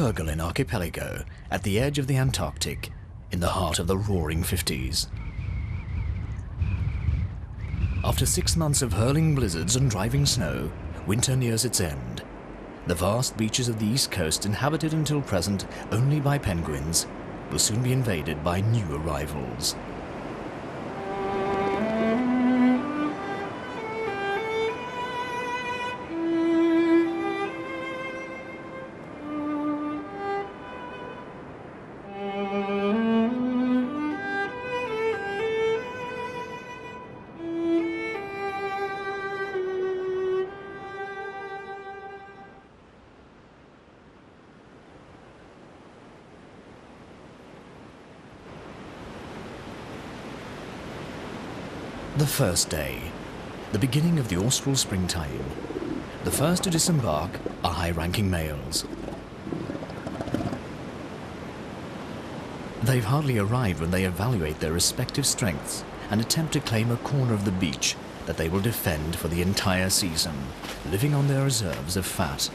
Kerguelen archipelago at the edge of the Antarctic, in the heart of the roaring 50s. After 6 months of hurling blizzards and driving snow, winter nears its end. The vast beaches of the east coast, inhabited until present only by penguins, will soon be invaded by new arrivals. The first day, the beginning of the austral springtime. The first to disembark are high-ranking males. They've hardly arrived when they evaluate their respective strengths and attempt to claim a corner of the beach that they will defend for the entire season, living on their reserves of fat.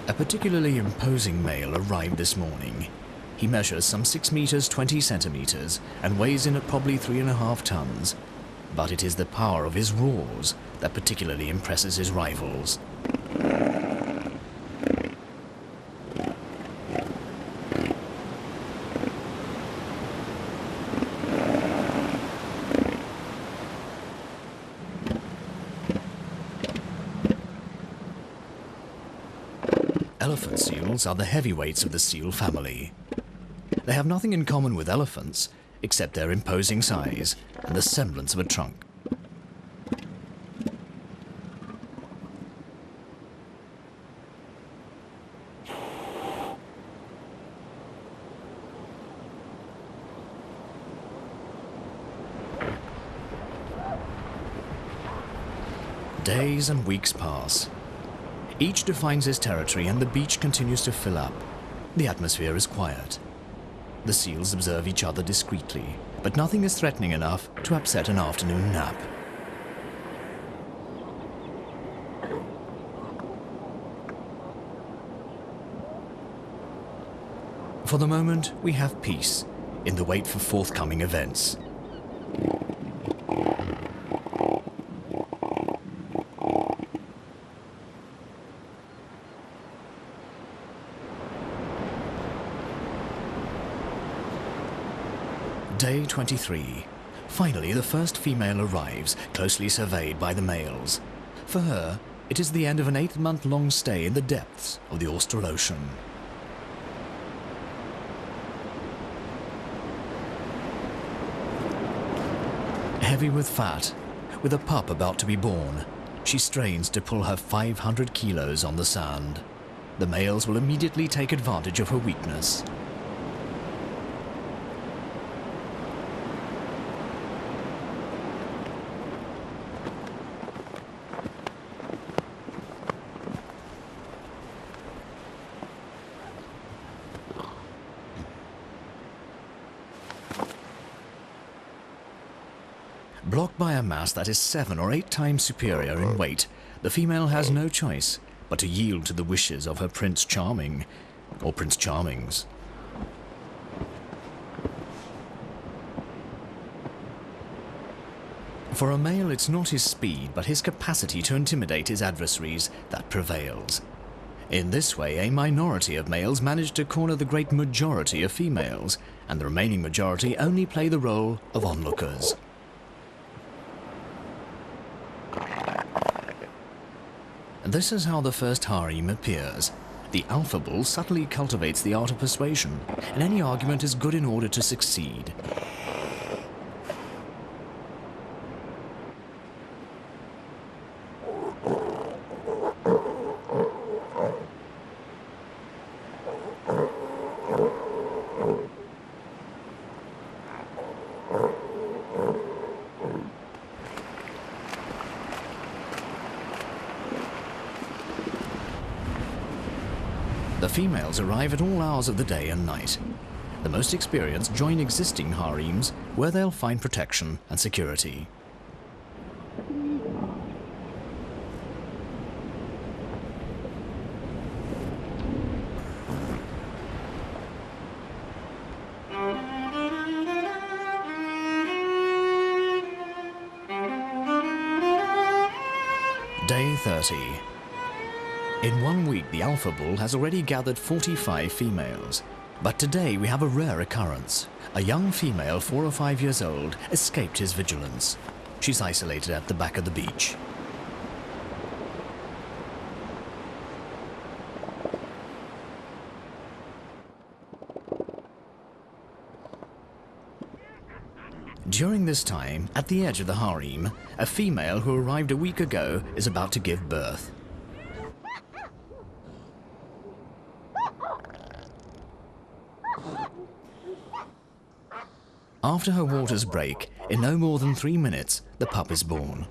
A particularly imposing male arrived this morning. He measures some 6 meters 20 centimeters and weighs in at probably 3.5 tons. But it is the power of his roars that particularly impresses his rivals. Elephant seals are the heavyweights of the seal family. They have nothing in common with elephants, except their imposing size and the semblance of a trunk. Days and weeks pass. Each defines his territory and the beach continues to fill up. The atmosphere is quiet. The seals observe each other discreetly, but nothing is threatening enough to upset an afternoon nap. For the moment, we have peace in the wait for forthcoming events. Day 23. Finally, the first female arrives, closely surveyed by the males. For her, it is the end of an 8-month-long stay in the depths of the Austral Ocean. Heavy with fat, with a pup about to be born, she strains to pull her 500 kilos on the sand. The males will immediately take advantage of her weakness. Blocked by a mass that is 7 or 8 times superior in weight, the female has no choice but to yield to the wishes of her Prince Charming, or Prince Charmings. For a male, it's not his speed, but his capacity to intimidate his adversaries that prevails. In this way, a minority of males manage to corner the great majority of females, and the remaining majority only play the role of onlookers. This is how the first harem appears. The alpha bull subtly cultivates the art of persuasion, and any argument is good in order to succeed. The females arrive at all hours of the day and night. The most experienced join existing harems where they'll find protection and security. Day 30. In 1 week, the alpha bull has already gathered 45 females. But today we have a rare occurrence. A young female, 4 or 5 years old, escaped his vigilance. She's isolated at the back of the beach. During this time, at the edge of the harem, a female who arrived a week ago is about to give birth. After her waters break, in no more than 3 minutes, the pup is born.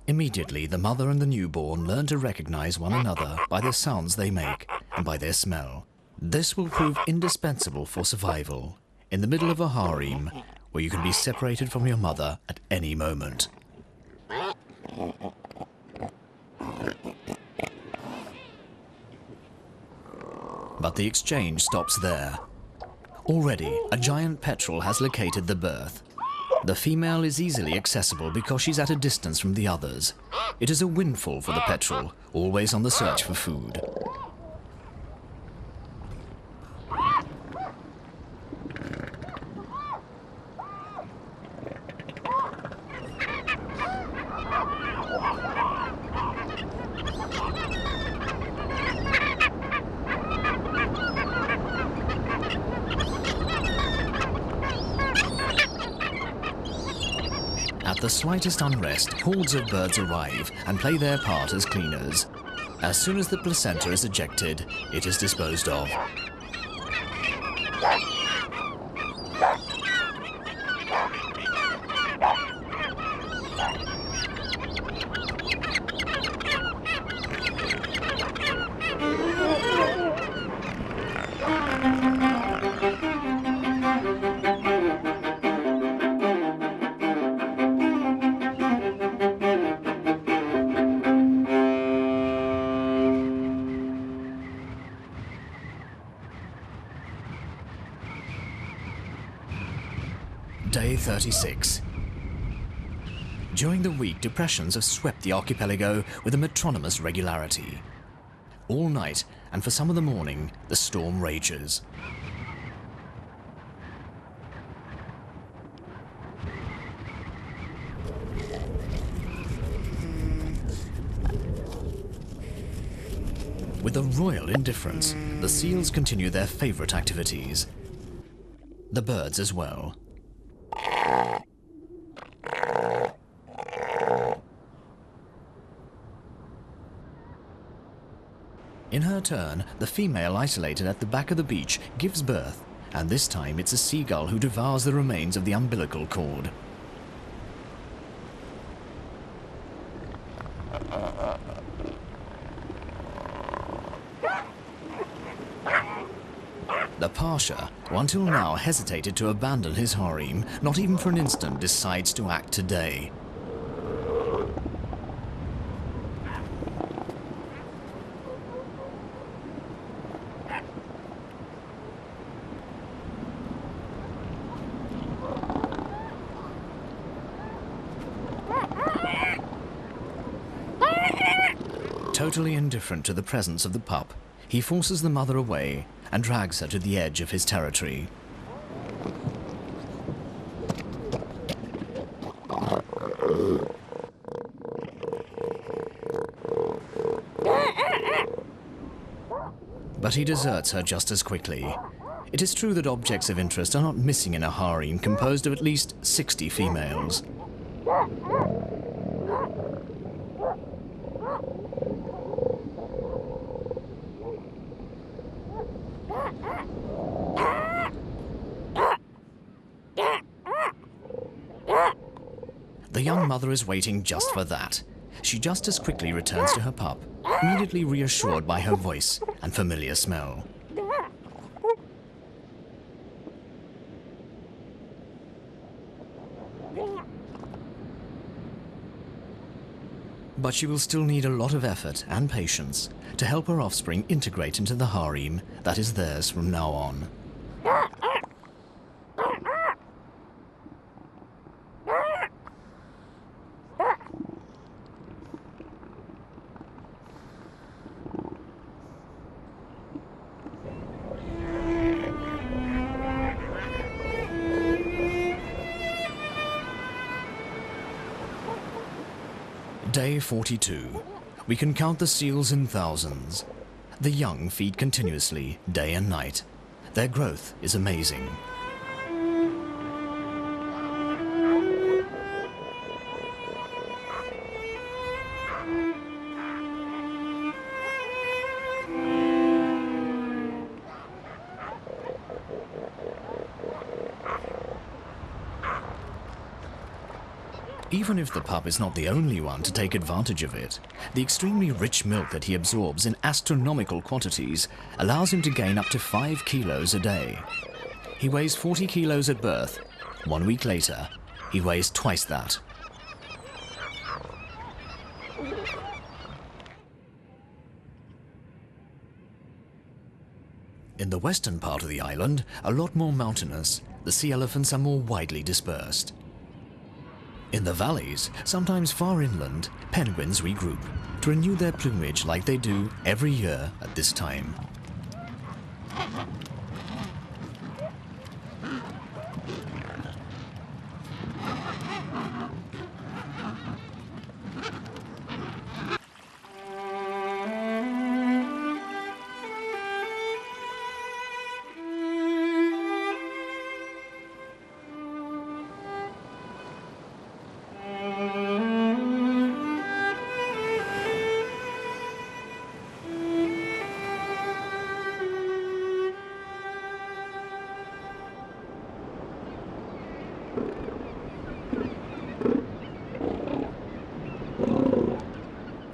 Immediately, the mother and the newborn learn to recognize one another by the sounds they make and by their smell. This will prove indispensable for survival in the middle of a harem where you can be separated from your mother at any moment. But the exchange stops there. Already, a giant petrel has located the birth. The female is easily accessible because she's at a distance from the others. It is a windfall for the petrel, always on the search for food. At the slightest unrest, hordes of birds arrive and play their part as cleaners. As soon as the placenta is ejected, it is disposed of. Day 36. During the week, depressions have swept the archipelago with a metronomous regularity. All night, and for some of the morning, the storm rages. With a royal indifference, the seals continue their favorite activities. The birds as well. In her turn, the female isolated at the back of the beach gives birth, and this time it's a seagull who devours the remains of the umbilical cord. The Pasha, who until now hesitated to abandon his harem, not even for an instant decides to act today. Totally indifferent to the presence of the pup, he forces the mother away and drags her to the edge of his territory. But he deserts her just as quickly. It is true that objects of interest are not missing in a harem composed of at least 60 females. The young mother is waiting just for that. She just as quickly returns to her pup, immediately reassured by her voice and familiar smell. But she will still need a lot of effort and patience to help her offspring integrate into the harem that is theirs from now on. Day 42. We can count the seals in thousands. The young feed continuously, day and night. Their growth is amazing. Even if the pup is not the only one to take advantage of it, the extremely rich milk that he absorbs in astronomical quantities allows him to gain up to 5 kilos a day. He weighs 40 kilos at birth. 1 week later, he weighs twice that. In the western part of the island, a lot more mountainous, the sea elephants are more widely dispersed. In the valleys, sometimes far inland, penguins regroup to renew their plumage like they do every year at this time.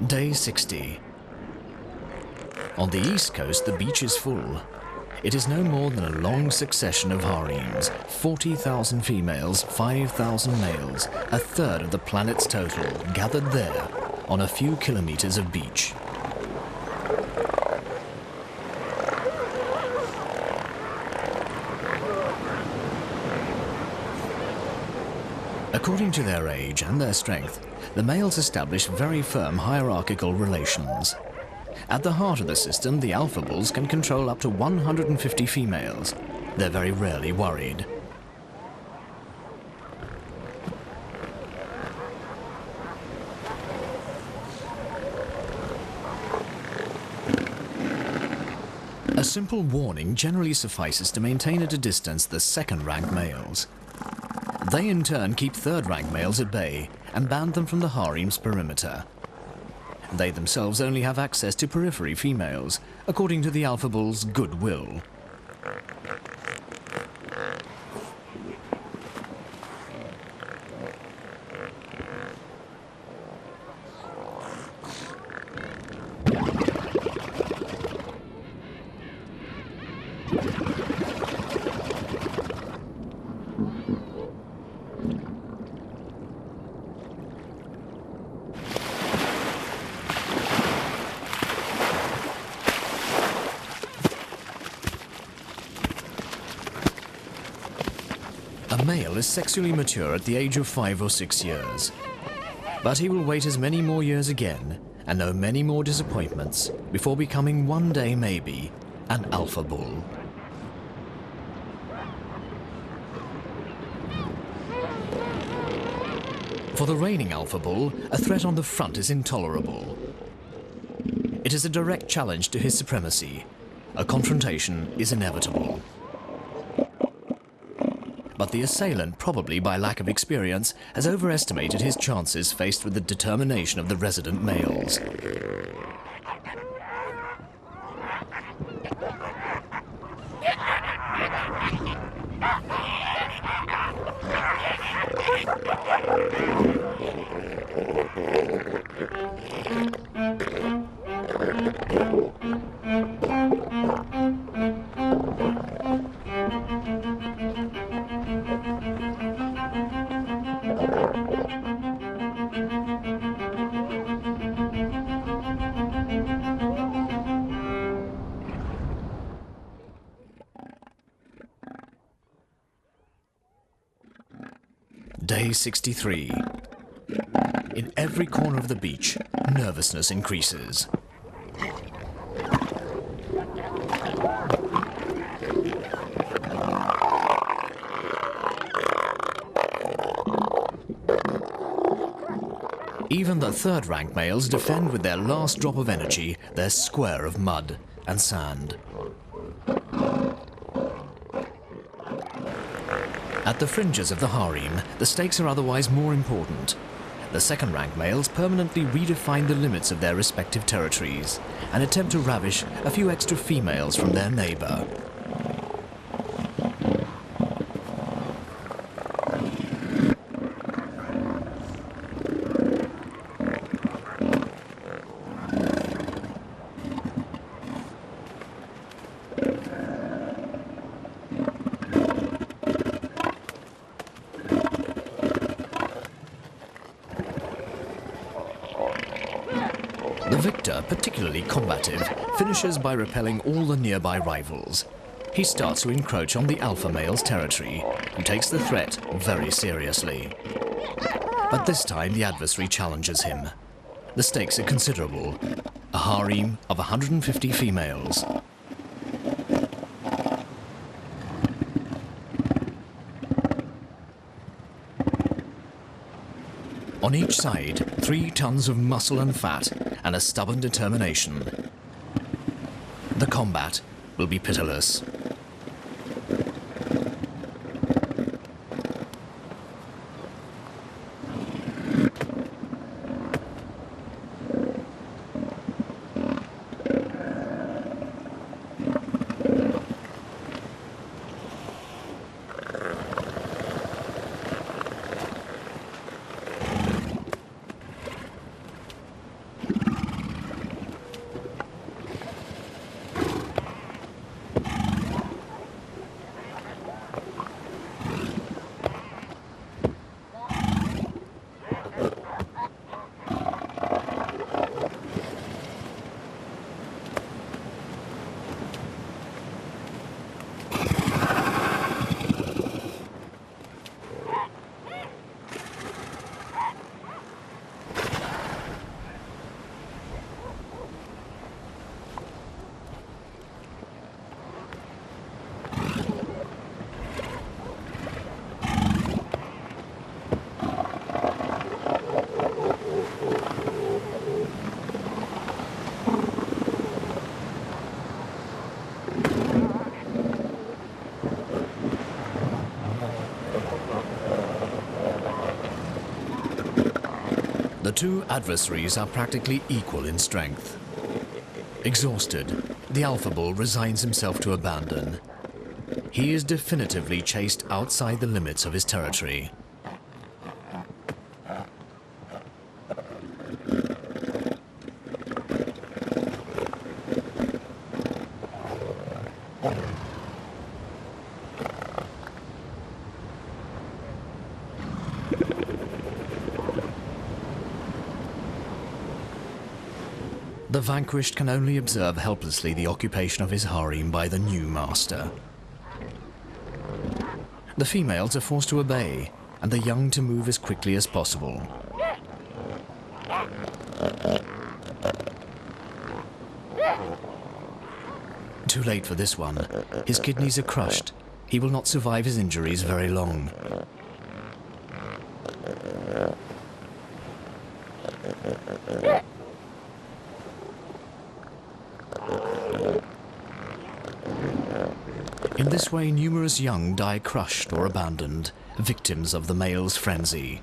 Day 60. On the east coast, the beach is full. It is no more than a long succession of harems, 40,000 females, 5,000 males, a third of the planet's total, gathered there on a few kilometers of beach. According to their age and their strength, the males establish very firm hierarchical relations. At the heart of the system, the alpha bulls can control up to 150 females. They're very rarely worried. A simple warning generally suffices to maintain at a distance the second-rank males. They in turn keep third-rank males at bay and ban them from the harem's perimeter. They themselves only have access to periphery females, according to the alpha bull's goodwill. A male is sexually mature at the age of 5 or 6 years. But he will wait as many more years again and know many more disappointments before becoming one day, maybe, an alpha bull. For the reigning alpha bull, a threat on the front is intolerable. It is a direct challenge to his supremacy. A confrontation is inevitable. but the assailant, probably by lack of experience, has overestimated his chances faced with the determination of the resident males. Day 63. In every corner of the beach, nervousness increases. Even the third-rank males defend with their last drop of energy their square of mud and sand. At the fringes of the harem, the stakes are otherwise more important. The second-rank males permanently redefine the limits of their respective territories and attempt to ravish a few extra females from their neighbor. The victor, particularly combative, finishes by repelling all the nearby rivals. He starts to encroach on the alpha male's territory, who takes the threat very seriously. But this time the adversary challenges him. The stakes are considerable. A harem of 150 females. On each side, 3 tons of muscle and fat, and a stubborn determination. The combat will be pitiless. The two adversaries are practically equal in strength. Exhausted, the alpha bull resigns himself to abandon. He is definitively chased outside the limits of his territory. The vanquished can only observe helplessly the occupation of his harem by the new master. The females are forced to obey, and the young to move as quickly as possible. Too late for this one. His kidneys are crushed. He will not survive his injuries very long. In This way, numerous young die crushed or abandoned, victims of the male's frenzy.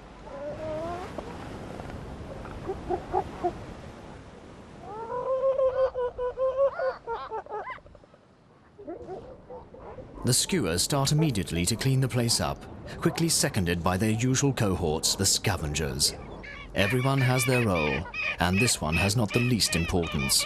The skuas start immediately to clean the place up, quickly seconded by their usual cohorts, the scavengers. Everyone has their role, and this one has not the least importance.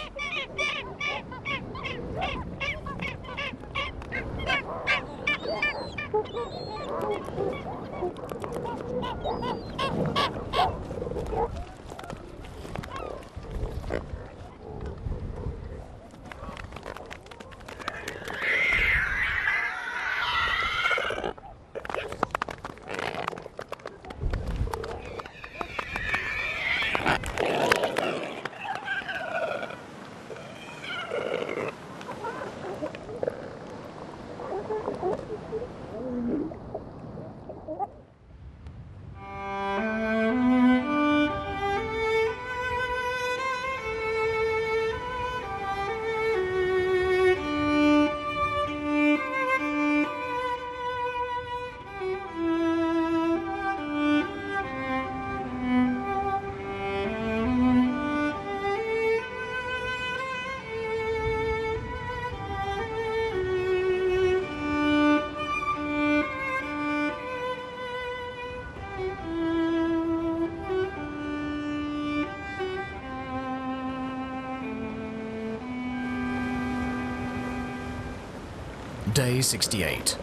Day 68.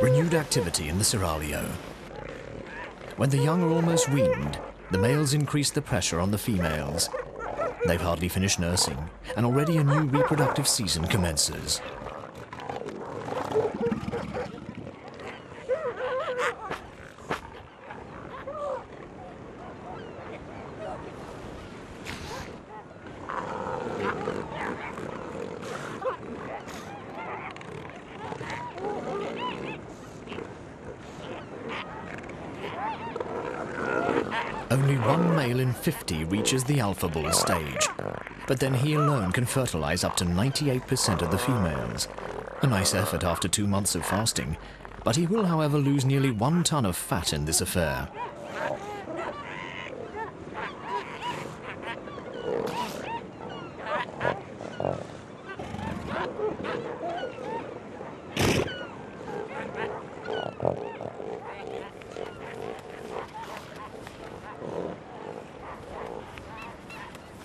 Renewed activity in the seraglio. When the young are almost weaned, the males increase the pressure on the females. They've hardly finished nursing, and already a new reproductive season commences. Only one male in 50 reaches the alpha bull stage, but then he alone can fertilize up to 98% of the females. A nice effort after 2 months of fasting, but he will, however, lose nearly 1 ton of fat in this affair.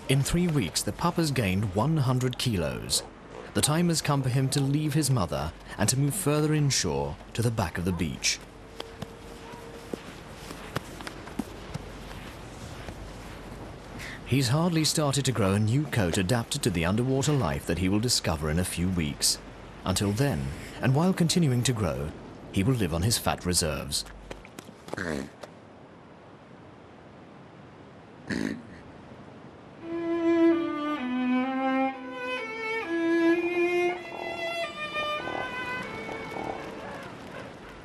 In 3 weeks, the pup has gained 100 kilos. The time has come for him to leave his mother and to move further inshore to the back of the beach. He's hardly started to grow a new coat adapted to the underwater life that he will discover in a few weeks. Until then, and while continuing to grow, he will live on his fat reserves.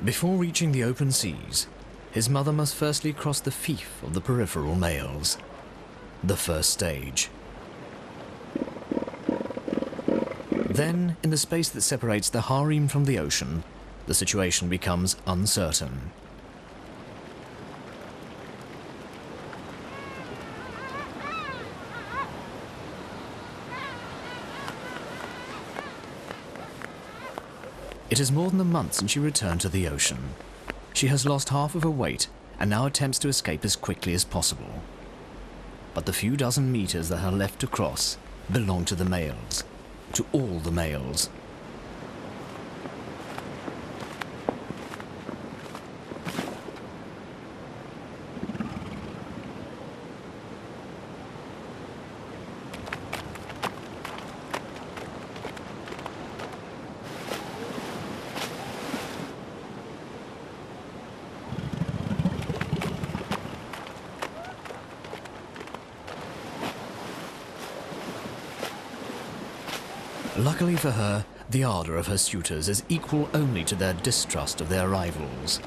Before reaching the open seas, his mother must firstly cross the fief of the peripheral males, the first stage. Then, in the space that separates the harem from the ocean, the situation becomes uncertain. It is more than a month since she returned to the ocean. She has lost half of her weight and now attempts to escape as quickly as possible. But the few dozen meters that are left to cross belong to the males, to all the males. Luckily for her, the ardor of her suitors is equal only to their distrust of their rivals.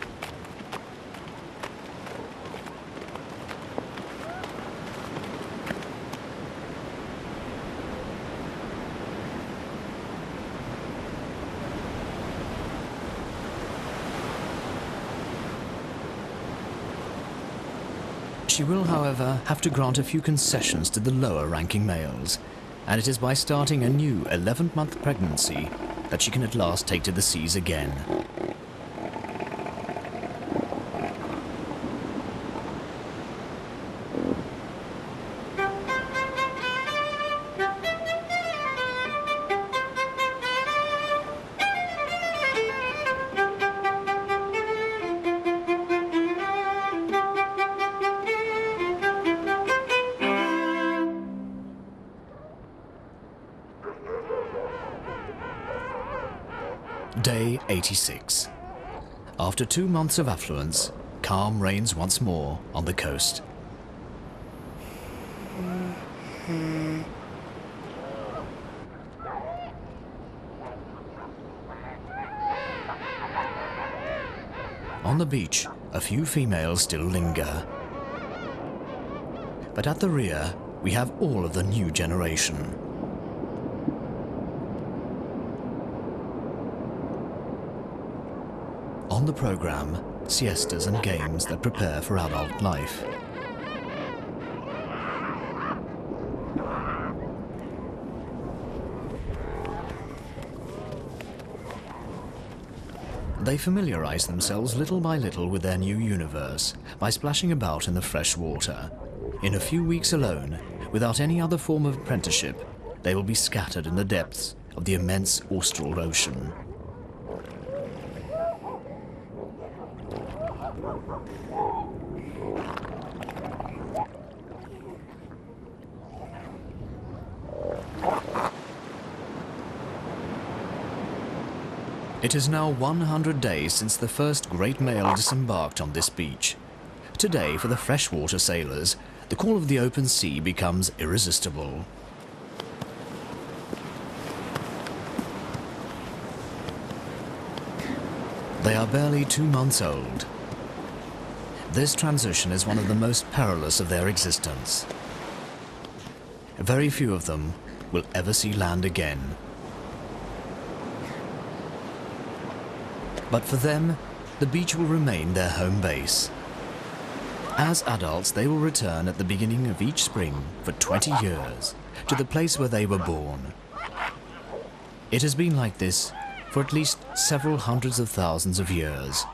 She will, however, have to grant a few concessions to the lower-ranking males, and it is by starting a new 11th-month pregnancy that she can at last take to the seas again. Day 86. After 2 months of affluence, calm reigns once more on the coast. On the beach, a few females still linger. But at the rear, we have all of the new generation. On the program, siestas and games that prepare for adult life. They familiarize themselves little by little with their new universe by splashing about in the fresh water. In a few weeks alone, without any other form of apprenticeship, they will be scattered in the depths of the immense austral ocean. It is now 100 days since the first great male disembarked on this beach. Today, for the freshwater sailors, the call of the open sea becomes irresistible. They are barely 2 months old. This transition is one of the most perilous of their existence. Very few of them will ever see land again. But for them, the beach will remain their home base. As adults, they will return at the beginning of each spring for 20 years to the place where they were born. It has been like this for at least several hundreds of thousands of years.